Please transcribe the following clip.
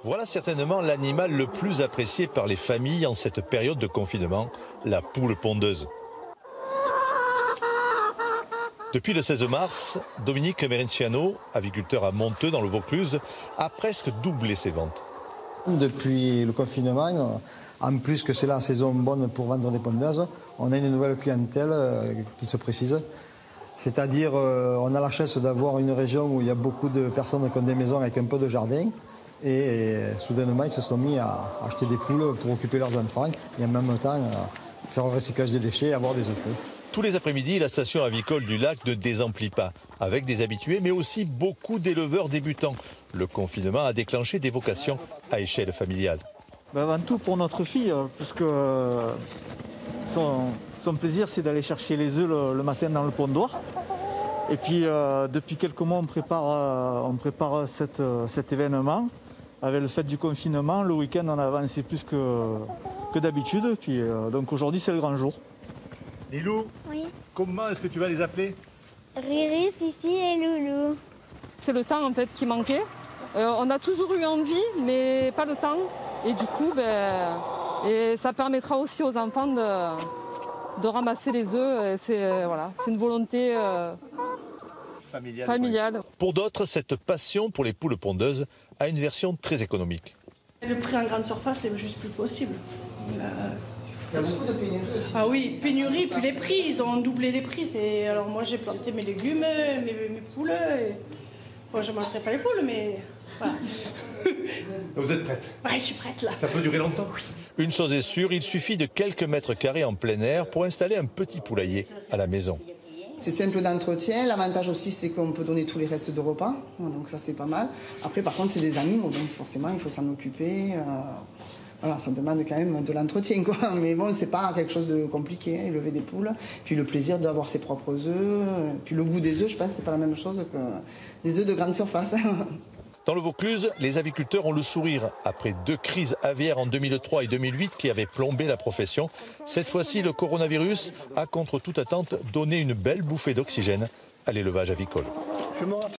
Voilà certainement l'animal le plus apprécié par les familles en cette période de confinement, la poule pondeuse. Depuis le 16 mars, Dominique Merenciano, aviculteur à Monteux dans le Vaucluse, a presque doublé ses ventes. Depuis le confinement, en plus que c'est la saison bonne pour vendre des pondeuses, on a une nouvelle clientèle qui se précise. C'est-à-dire, on a la chance d'avoir une région où il y a beaucoup de personnes qui ont des maisons avec un peu de jardin. Et soudainement, ils se sont mis à acheter des poules pour occuper leurs enfants et en même temps faire le recyclage des déchets et avoir des œufs. Tous les après-midi, la station avicole du lac ne désemplit pas, avec des habitués, mais aussi beaucoup d'éleveurs débutants. Le confinement a déclenché des vocations à échelle familiale. Avant tout pour notre fille, parce que son plaisir, c'est d'aller chercher les œufs le matin dans le pondoir. Et puis, depuis quelques mois, on prépare cet événement. Avec le fait du confinement, le week-end, on a avancé plus que d'habitude. Puis, donc aujourd'hui, c'est le grand jour. Lilou, oui. Comment est-ce que tu vas les appeler? Riri, Fifi et Loulou. C'est le temps en fait qui manquait. On a toujours eu envie, mais pas le temps. Et du coup, et ça permettra aussi aux enfants de ramasser les œufs. C'est une volonté familiale. Pour d'autres, cette passion pour les poules pondeuses a une version très économique. Le prix en grande surface, c'est juste plus possible. Il y a beaucoup de pénurie aussi. Ah oui, pénurie, puis les prix, ils ont doublé les prix. Alors moi, j'ai planté mes légumes, mes poules. Et... Bon, je ne mangerai pas les poules, mais voilà. Vous êtes prête? Oui, je suis prête là. Ça peut durer longtemps? Oui. Une chose est sûre, il suffit de quelques mètres carrés en plein air pour installer un petit poulailler à la maison. C'est simple d'entretien. L'avantage aussi, c'est qu'on peut donner tous les restes de repas. Donc ça, c'est pas mal. Après, par contre, c'est des animaux, donc forcément, il faut s'en occuper. Voilà, ça demande quand même de l'entretien, quoi. Mais bon, c'est pas quelque chose de compliqué, hein, élever des poules. Puis le plaisir d'avoir ses propres œufs. Puis le goût des œufs, je pense que c'est pas la même chose que des œufs de grande surface. Dans le Vaucluse, les aviculteurs ont le sourire. Après 2 crises aviaires en 2003 et 2008 qui avaient plombé la profession, cette fois-ci, le coronavirus a, contre toute attente, donné une belle bouffée d'oxygène à l'élevage avicole.